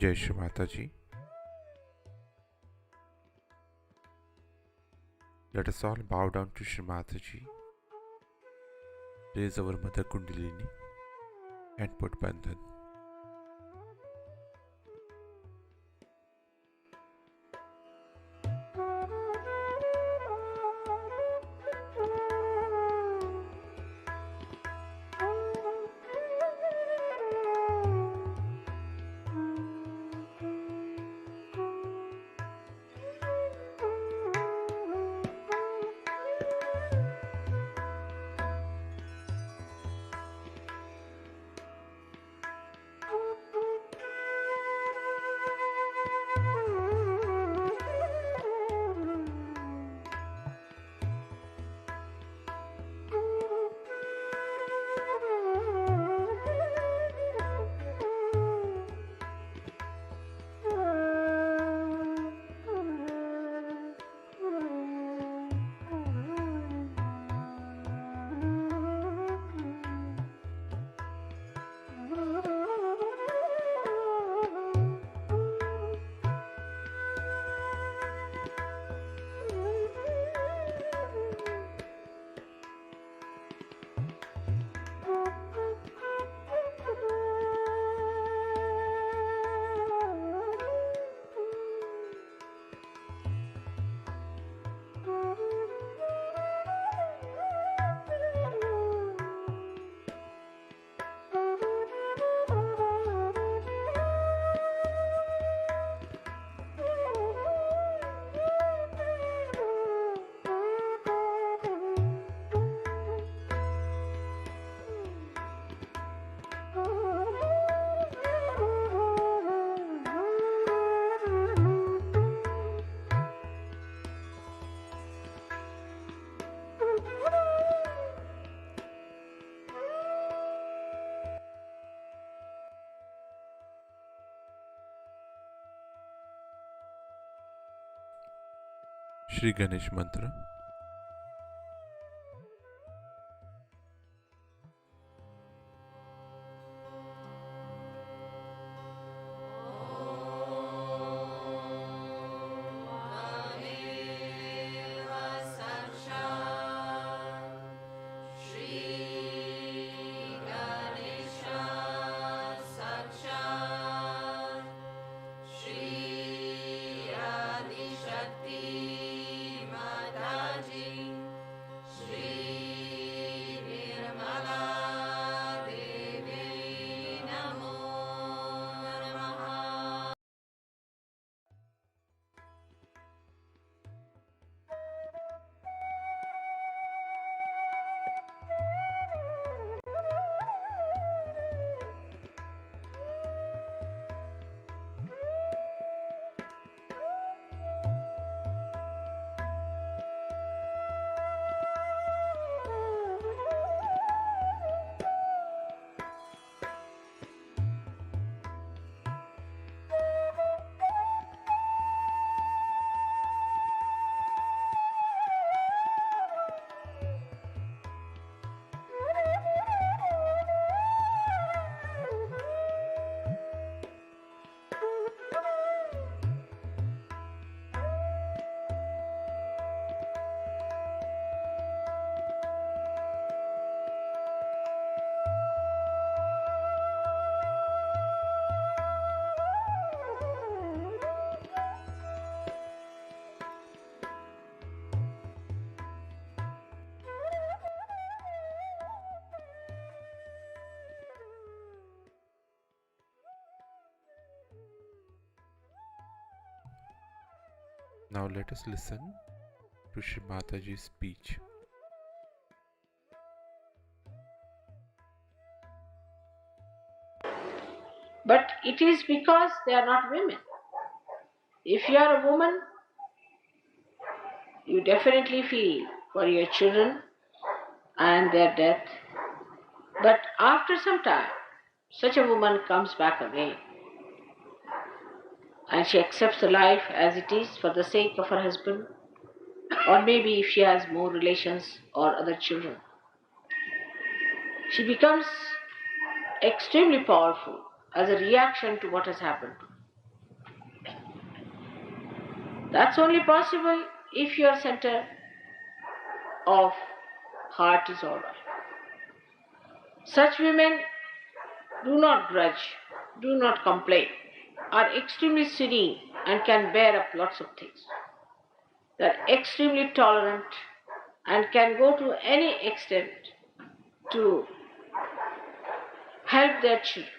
Jai Shri Mataji. Let us all bow down to Shri Mataji, raise our Mother Kundalini and put Bandhan. Shri Ganesh Mantra. Now let us listen to Shri Mataji's speech. But it is because they are not women. If you are a woman, you definitely feel for your children and their death. But after some time, such a woman comes back again. And she accepts the life as it is for the sake of her husband, or maybe if she has more relations or other children. She becomes extremely powerful as a reaction to what has happened. That's only possible if your center of heart is alright. Such women do not grudge, do not complain, are extremely serene and can bear up lots of things. They're extremely tolerant and can go to any extent to help their children.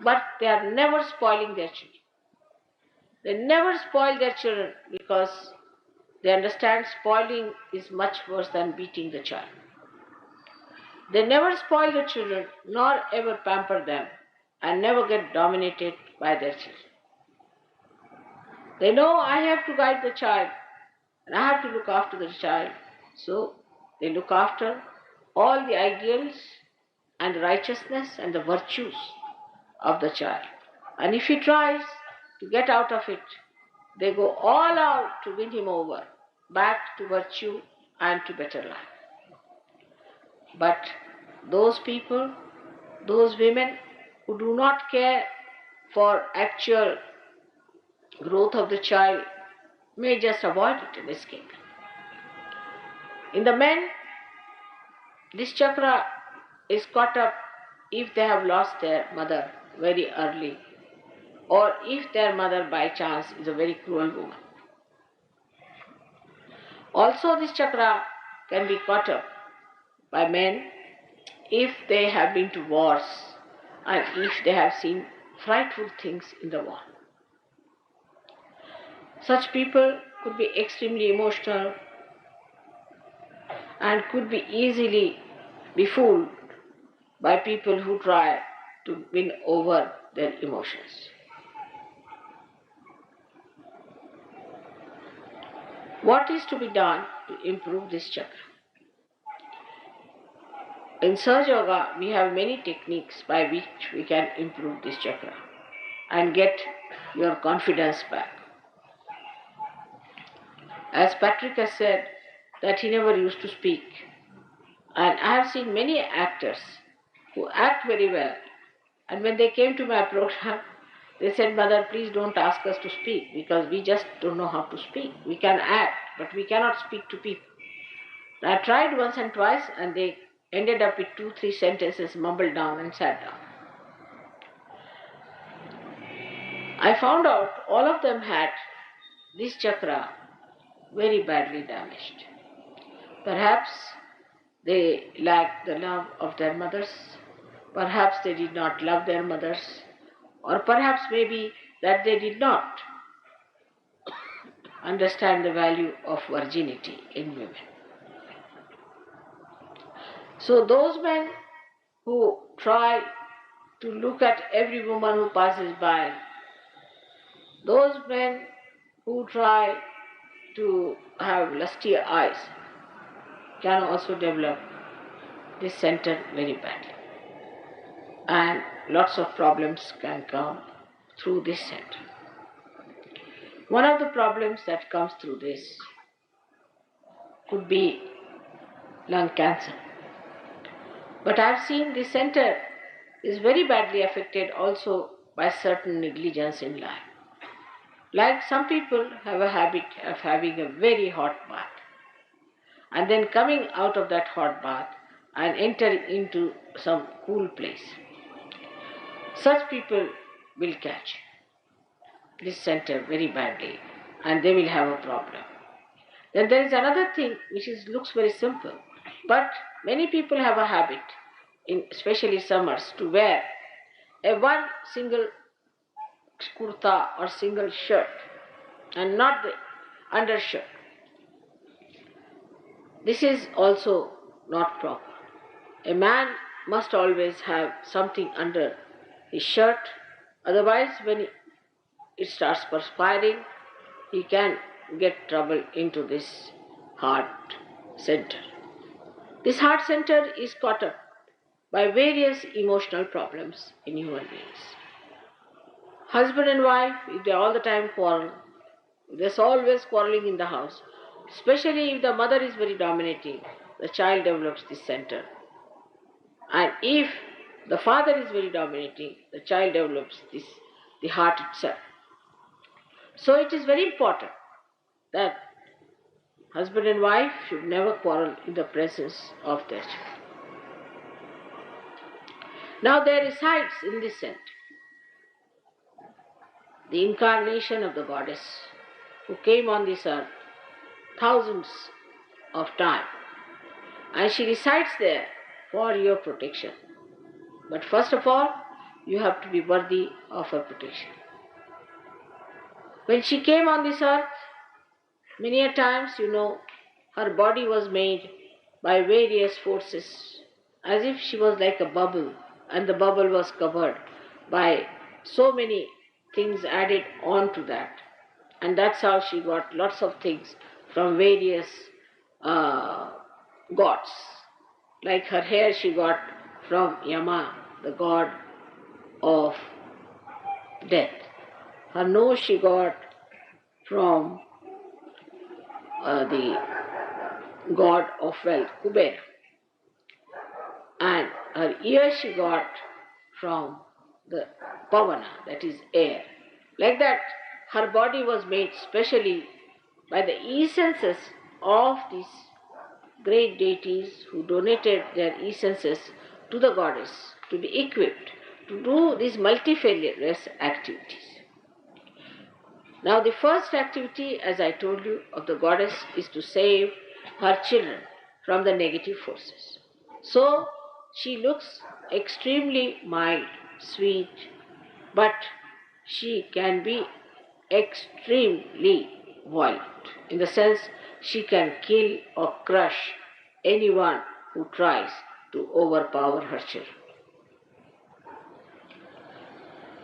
But they are never spoiling their children. They never spoil their children because they understand spoiling is much worse than beating the child. They never spoil the children nor ever pamper them and never get dominated by their children. They know I have to guide the child and I have to look after the child. So they look after all the ideals and the righteousness and the virtues of the child. And if he tries to get out of it, they go all out to win him over, back to virtue and to better life. But those people, those women who do not care for actual growth of the child may just avoid it and escape. In the men, this chakra is caught up if they have lost their mother very early, or if their mother by chance is a very cruel woman. Also, this chakra can be caught up by men if they have been to wars and if they have seen frightful things in the war. Such people could be extremely emotional and could be easily befooled by people who try to win over their emotions. What is to be done to improve this chakra? In Sahaja Yoga, we have many techniques by which we can improve this chakra and get your confidence back. As Patrick has said, that he never used to speak. And I have seen many actors who act very well. And when they came to my program, they said, Mother, please don't ask us to speak because we just don't know how to speak. We can act, but we cannot speak to people. I tried once and twice and they ended up with 2-3 sentences mumbled down and sat down. I found out all of them had this chakra very badly damaged. Perhaps they lacked the love of their mothers, perhaps they did not love their mothers, or perhaps maybe that they did not understand the value of virginity in women. So those men who try to look at every woman who passes by, those men who try to have lusty eyes, can also develop this center very badly. And lots of problems can come through this center. One of the problems that comes through this could be lung cancer. But I have seen this center is very badly affected also by certain negligence in life. Like some people have a habit of having a very hot bath and then coming out of that hot bath and entering into some cool place. Such people will catch this center very badly and they will have a problem. Then there is another thing which looks very simple, but many people have a habit, especially summers, to wear a one single kurta or single shirt and not the undershirt. This is also not proper. A man must always have something under his shirt, otherwise when it starts perspiring, he can get trouble into this heart center. This heart center is caught up by various emotional problems in human beings. Husband and wife, if they all the time quarrel, there's always quarreling in the house, especially if the mother is very dominating, the child develops this center. And if the father is very dominating, the child develops the heart itself. So it is very important that husband and wife should never quarrel in the presence of their children. Now there resides in this center the incarnation of the goddess who came on this earth thousands of times, and she resides there for your protection. But first of all, you have to be worthy of her protection. When she came on this earth, many a times, her body was made by various forces, as if she was like a bubble, and the bubble was covered by so many things added on to that. And that's how she got lots of things from various gods. Like her hair she got from Yama, the god of death. Her nose she got from the god of wealth, Kubera. And her ear she got from the Pavana, that is air. Like that, her body was made specially by the essences of these great deities who donated their essences to the goddess to be equipped to do these multifarious activities. Now, the first activity, as I told you, of the goddess is to save her children from the negative forces. So, she looks extremely mild, sweet, but she can be extremely violent, in the sense she can kill or crush anyone who tries to overpower her children.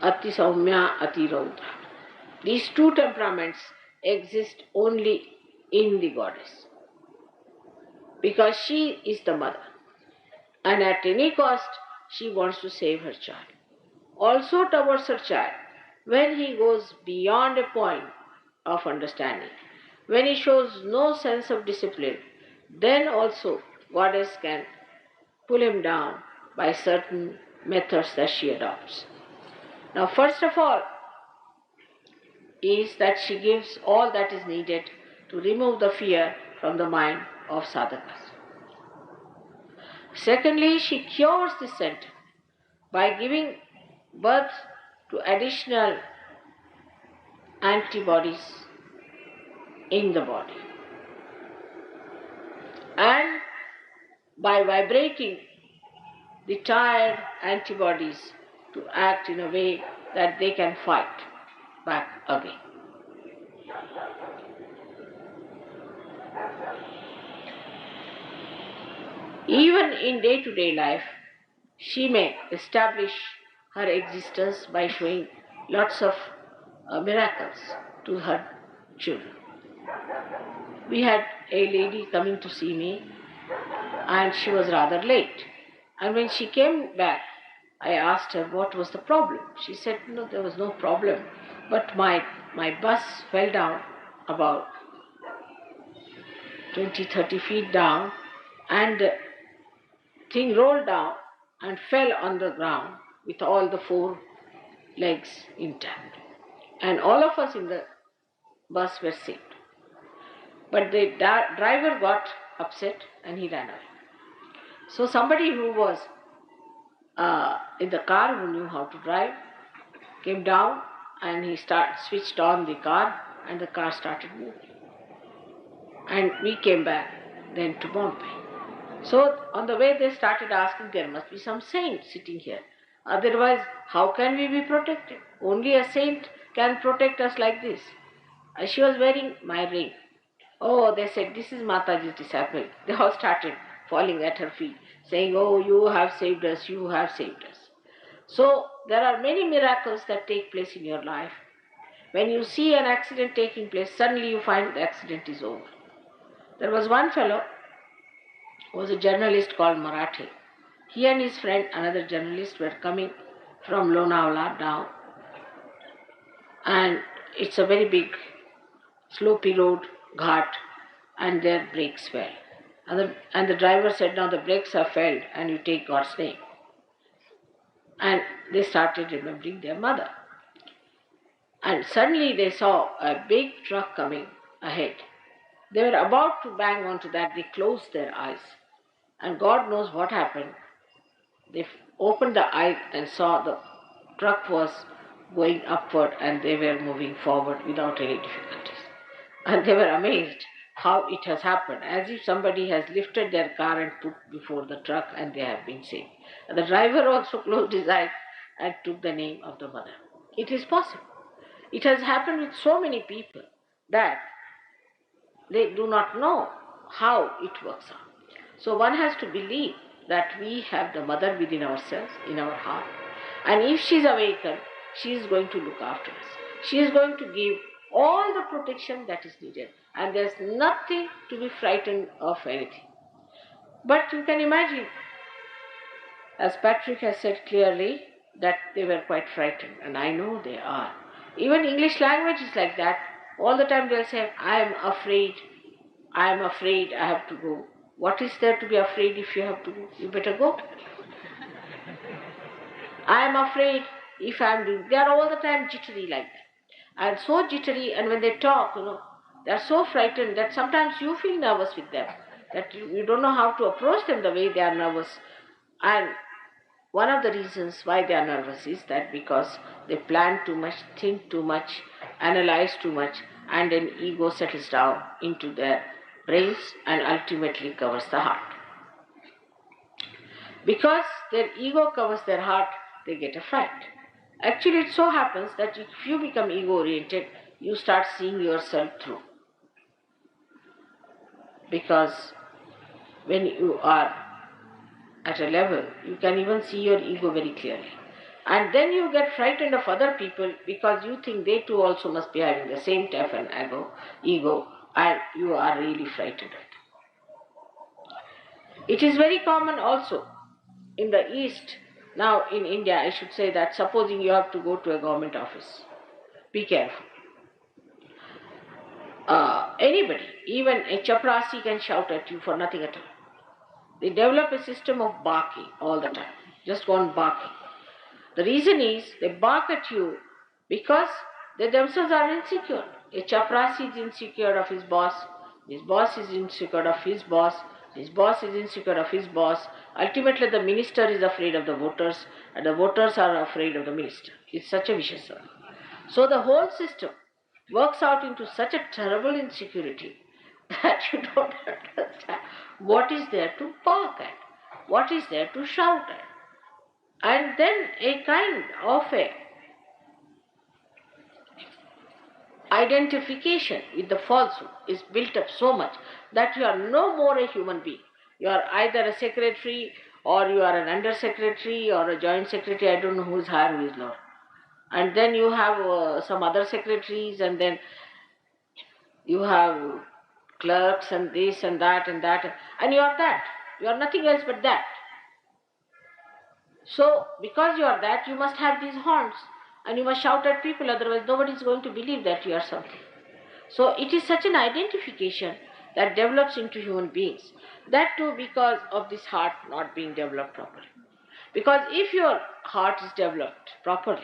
Ati Saumya, Ati Raudra. These two temperaments exist only in the goddess, because she is the mother, and at any cost she wants to save her child. Also towards her child, when he goes beyond a point of understanding, when he shows no sense of discipline, then also goddess can pull him down by certain methods that she adopts. Now, first of all, is that she gives all that is needed to remove the fear from the mind of sadhakas. Secondly, she cures the center by giving birth to additional antibodies in the body, and by vibrating the tired antibodies to act in a way that they can fight back again. Even in day-to-day life, she may establish her existence by showing lots of miracles to her children. We had a lady coming to see me, and she was rather late. And when she came back, I asked her what was the problem. She said, no, there was no problem, but my bus fell down about 20-30 feet down, and the thing rolled down and fell on the ground with all the four legs intact. And all of us in the bus were saved. But the driver got upset and he ran away. So somebody who was in the car, who knew how to drive, came down and he switched on the car, and the car started moving. And we came back then to Bombay. So on the way they started asking, there must be some saint sitting here. Otherwise, how can we be protected? Only a saint can protect us like this. And she was wearing my ring. Oh, they said, this is Mataji's disciple. They all started falling at her feet, saying, oh, you have saved us, you have saved us. So there are many miracles that take place in your life. When you see an accident taking place, suddenly you find the accident is over. There was one fellow who was a journalist called Marathi. He and his friend, another journalist, were coming from Lonavala down. And it's a very big, slopey road, ghat, and their brakes fell. And the driver said, now the brakes are failed and you take God's name. And they started remembering their mother. And suddenly they saw a big truck coming, ahead. They were about to bang onto that, they closed their eyes. And God knows what happened. They opened the eyes and saw the truck was going upward and they were moving forward without any difficulties. And they were amazed how it has happened, as if somebody has lifted their car and put before the truck and they have been saved. And the driver also closed his eyes and took the name of the mother. It is possible. It has happened with so many people that they do not know how it works out. So one has to believe that we have the mother within ourselves, in our heart. And if she is awakened, she is going to look after us. She is going to give all the protection that is needed. And there's nothing to be frightened of anything. But you can imagine, as Patrick has said clearly, that they were quite frightened. And I know they are. Even English language is like that. All the time they'll say, I am afraid, I have to go. What is there to be afraid if you have to go? You better go. I am afraid if I am doing. They are all the time jittery like that. And so jittery, and when they talk, they are so frightened that sometimes you feel nervous with them. That you don't know how to approach them the way they are nervous. And one of the reasons why they are nervous is that because they plan too much, think too much, analyze too much, and then ego settles down into their brains and ultimately covers the heart. Because their ego covers their heart, they get a fright. Actually, it so happens that if you become ego-oriented, you start seeing yourself through. Because when you are at a level, you can even see your ego very clearly. And then you get frightened of other people because you think they too also must be having the same type of ego, and you are really frightened of them. It is very common also in the East. Now in India, I should say that supposing you have to go to a government office, be careful. Anybody, even a chaprasi can shout at you for nothing at all. They develop a system of barking all the time, just go on barking. The reason is they bark at you because they themselves are insecure. A chaprasi is insecure of his boss is insecure of his boss is insecure of his boss. Ultimately, the minister is afraid of the voters, and the voters are afraid of the minister. It's such a vicious circle. So the whole system works out into such a terrible insecurity that you don't understand what is there to bark at, what is there to shout at. And then a kind of a identification with the falsehood is built up so much that you are no more a human being. You are either a secretary or you are an undersecretary or a joint secretary. I don't know who is higher, who is lower. And then you have some other secretaries, and then you have clerks and this and that, and you are that. You are nothing else but that. So, because you are that, you must have these horns and you must shout at people, otherwise nobody is going to believe that you are something. So, it is such an identification that develops into human beings. That too because of this heart not being developed properly. Because if your heart is developed properly,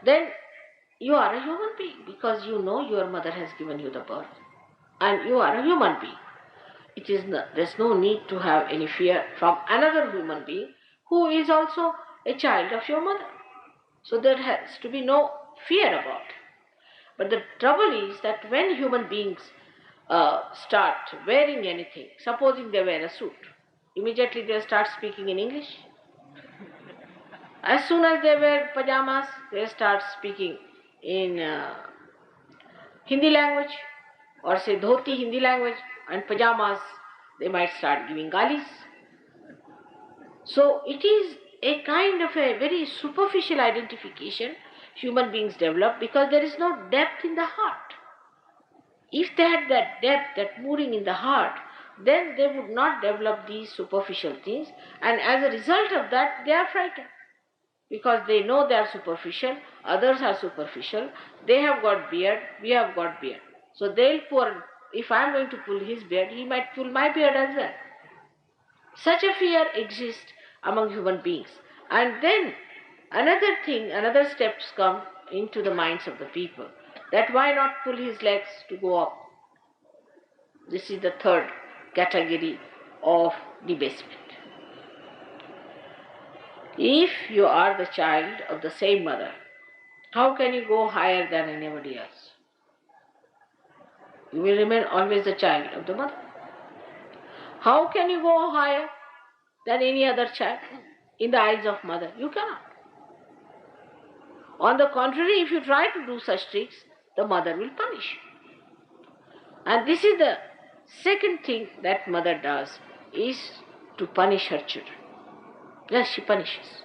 then you are a human being because you know your mother has given you the birth and you are a human being. There's no need to have any fear from another human being who is also a child of your mother. So there has to be no fear about it. But the trouble is that when human beings start wearing anything, supposing they wear a suit, immediately they start speaking in English. As soon as they wear pajamas, they start speaking in Hindi language, or say dhoti Hindi language, and pajamas, they might start giving galis. So it is a kind of a very superficial identification human beings develop because there is no depth in the heart. If they had that depth, that moving in the heart, then they would not develop these superficial things, and as a result of that, they are frightened. Because they know they are superficial, others are superficial, they have got beard, we have got beard. So they'll if I am going to pull his beard, he might pull my beard as well. Such a fear exists among human beings. And then another steps come into the minds of the people, that why not pull his legs to go up? This is the third category of debasement. If you are the child of the same mother, how can you go higher than anybody else? You will remain always the child of the mother. How can you go higher than any other child in the eyes of mother? You cannot. On the contrary, if you try to do such tricks, the mother will punish you. And this is the second thing that mother does, is to punish her children. Yes, she punishes.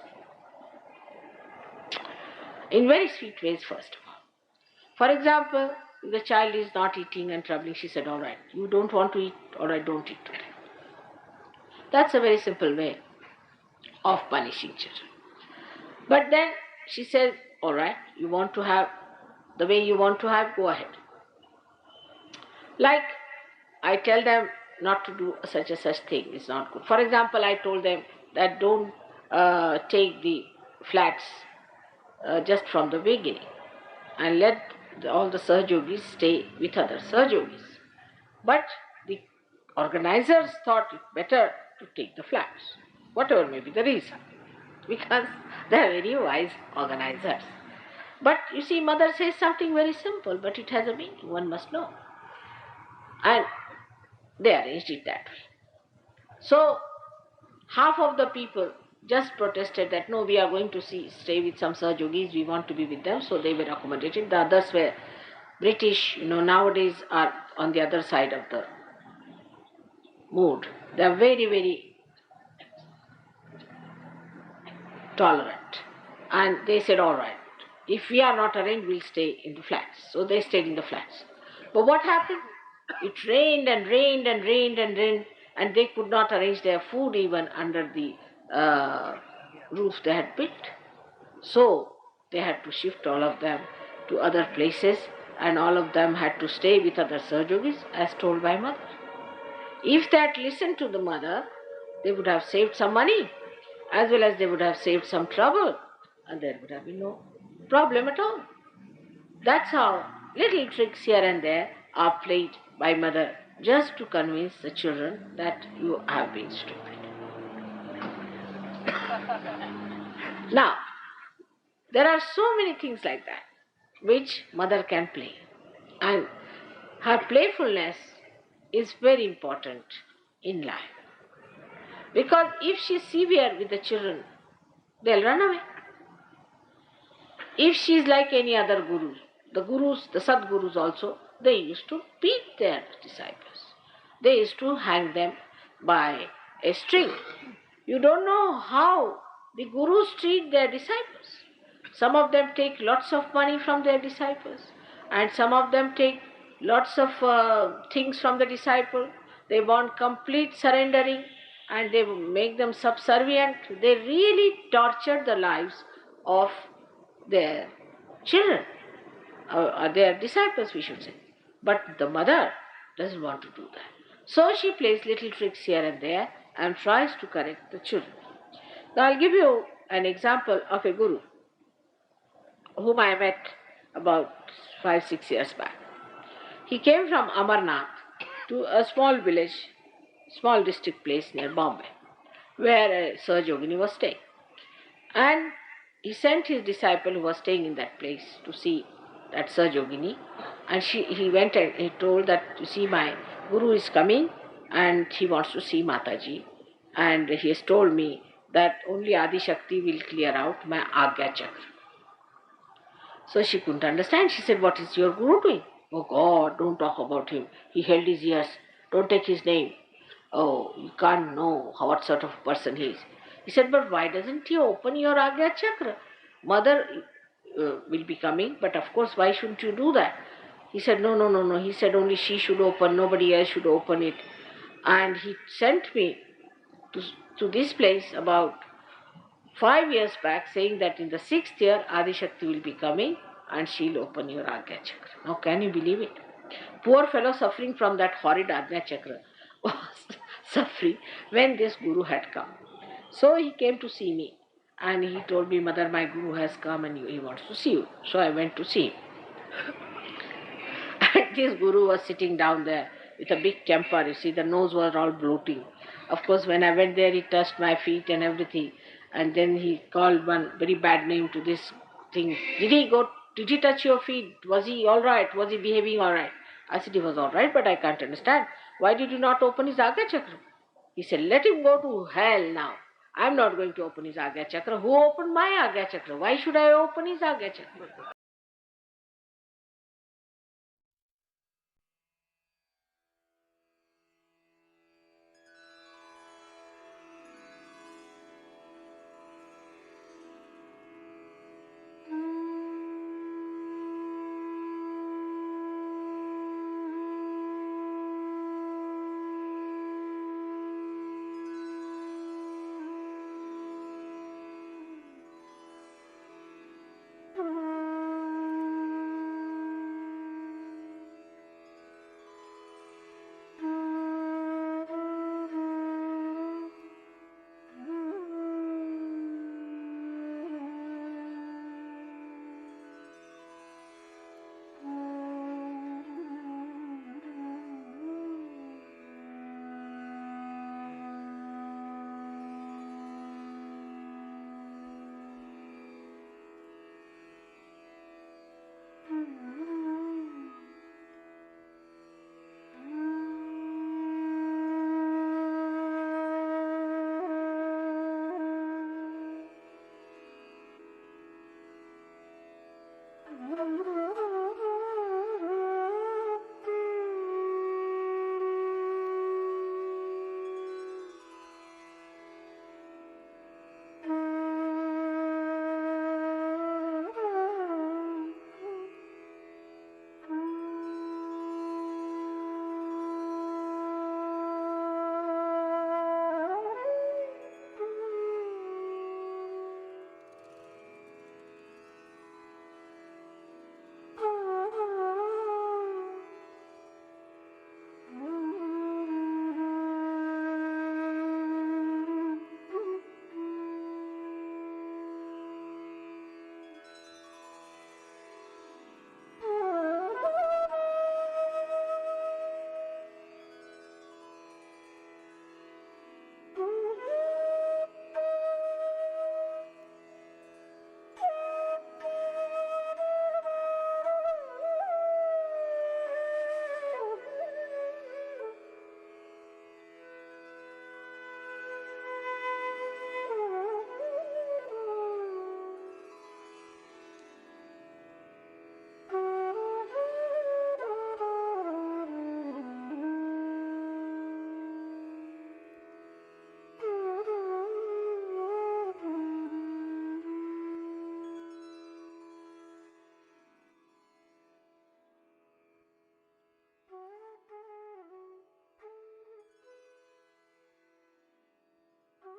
In very sweet ways, first of all. For example, if the child is not eating and troubling, she said, all right, you don't want to eat, all right, don't eat today. That's a very simple way of punishing children. But then she says, all right, you want to have the way you want to have, go ahead. Like I tell them not to do such a such thing, it's not good. For example, I told them that don't take the flats just from the beginning and let all the Sahajogis stay with other Sahajogis. But the organizers thought it better to take the flats, whatever may be the reason, because they are very wise organizers. But you see, mother says something very simple, but it has a meaning, one must know. And they arranged it that way. So, half of the people just protested that no, we are going to stay with some Sahajogis, we want to be with them, so they were accommodated. The others were British, nowadays are on the other side of the mood. They are very, very tolerant. And they said, all right, if we are not arranged, we'll stay in the flats. So they stayed in the flats. But what happened? It rained and rained and rained and rained, and they could not arrange their food even under the roof they had built. So they had to shift all of them to other places, and all of them had to stay with other Sahajogis as told by mother. If they had listened to the mother, they would have saved some money, as well as they would have saved some trouble, and there would have been no problem at all. That's how little tricks here and there are played by mother just to convince the children that you have been stupid. Now, there are so many things like that which mother can play, and her playfulness is very important in life, because if she is severe with the children, they'll run away. If she is like any other guru, the Sadgurus also, they used to beat their disciples. They used to hang them by a string. You don't know how the gurus treat their disciples. Some of them take lots of money from their disciples, and some of them take lots of things from the disciple. They want complete surrendering, and they make them subservient. They really torture the lives of their children, or their disciples, we should say. But the mother doesn't want to do that. So she plays little tricks here and there and tries to correct the children. Now I'll give you an example of a guru whom I met about 5-6 years back. He came from Amarnath to a small village, small district place near Bombay, where a Sahajogini was staying. And he sent his disciple who was staying in that place to see that Sahajogini, and he went and he told that, you see, my guru is coming and he wants to see Mataji, and he has told me that only Adi Shakti will clear out my Agya Chakra. So she couldn't understand. She said, what is your guru doing? Oh God, don't talk about him. He held his ears. Don't take his name. Oh, you can't know what sort of person he is. He said, but why doesn't he open your Agya Chakra? Mother will be coming, but of course, why shouldn't you do that? He said, no. He said only she should open, nobody else should open it. And he sent me to this place about 5 years back, saying that in the 6th year, Adi Shakti will be coming and she'll open your Agya Chakra. Now, can you believe it? Poor fellow suffering from that horrid Agya Chakra was suffering when this guru had come. So he came to see me and he told me, Mother, my guru has come and he wants to see you. So I went to see him. And this guru was sitting down there with a big temper. You see, the nose was all bloating. Of course, when I went there, he touched my feet and everything, and then he called one very bad name to this thing. Did he touch your feet? Was he all right? Was he behaving all right? I said, he was all right, but I can't understand. Why did you not open his Agya Chakra? He said, let him go to hell now. I'm not going to open his Agya Chakra. Who opened my Agya Chakra? Why should I open his Agya Chakra?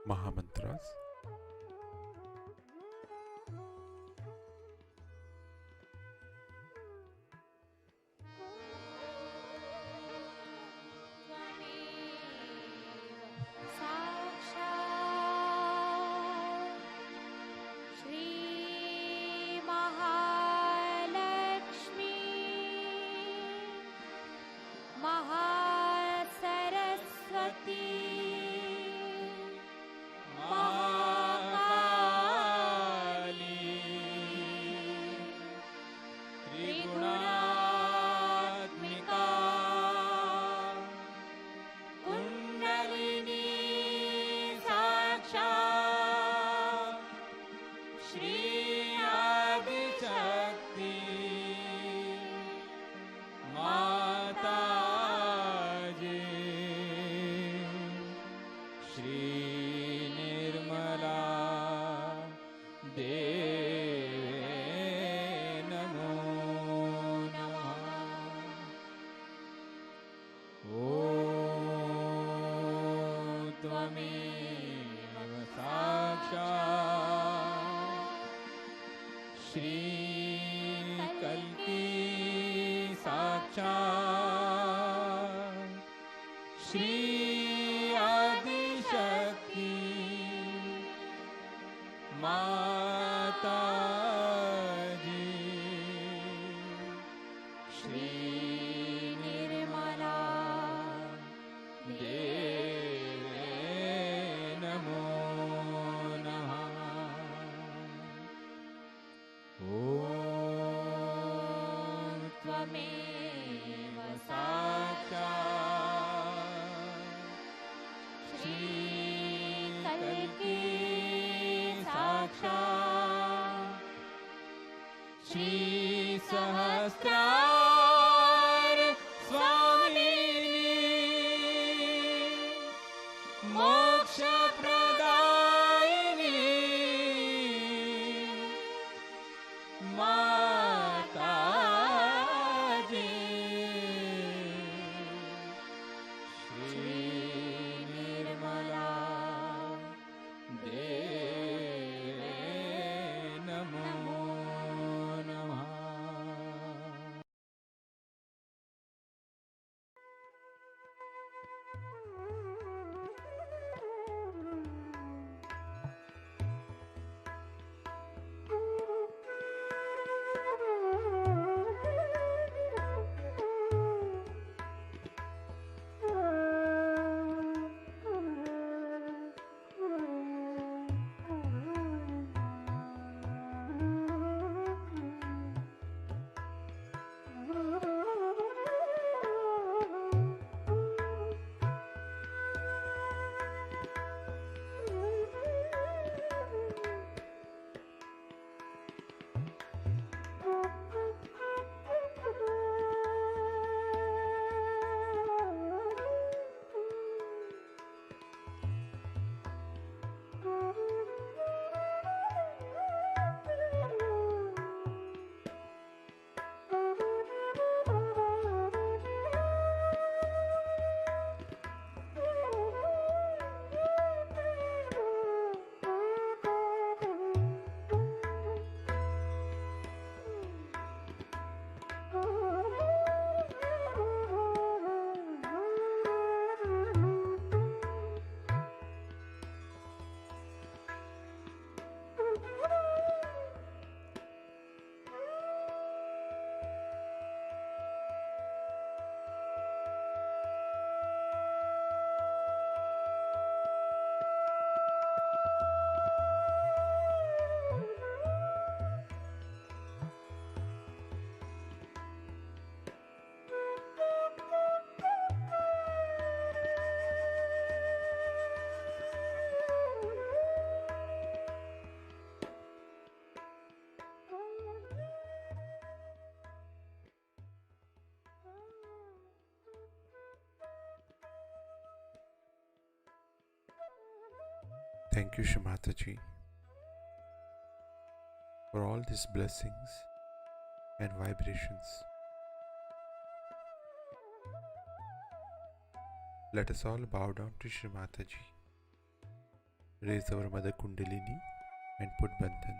Mahamantras. रक्षा श्री सहस्रार स्वामिनी मोक्ष प्रदायिनी माताजी श्री निर्मला देवे नमो नमः. Thank you, Shri Mataji, for all these blessings and vibrations. Let us all bow down to Shri Mataji, raise our Mother Kundalini and put Bandhan.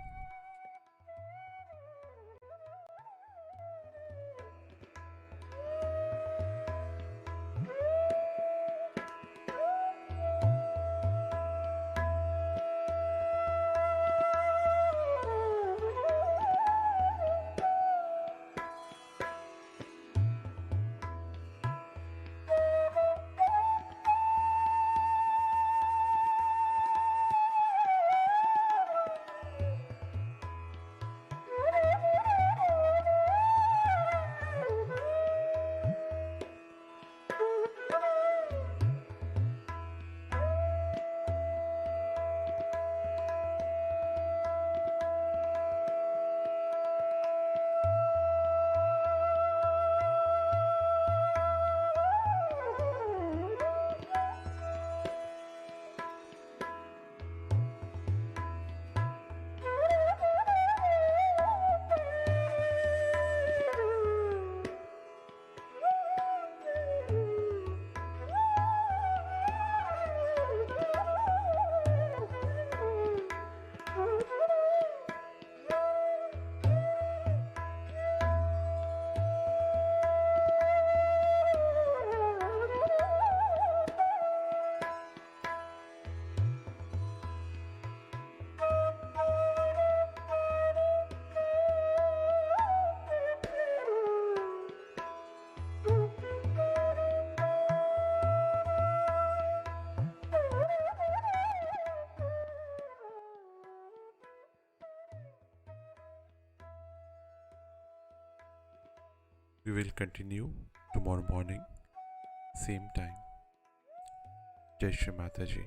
We will continue tomorrow morning, same time. Jai Shri Mataji.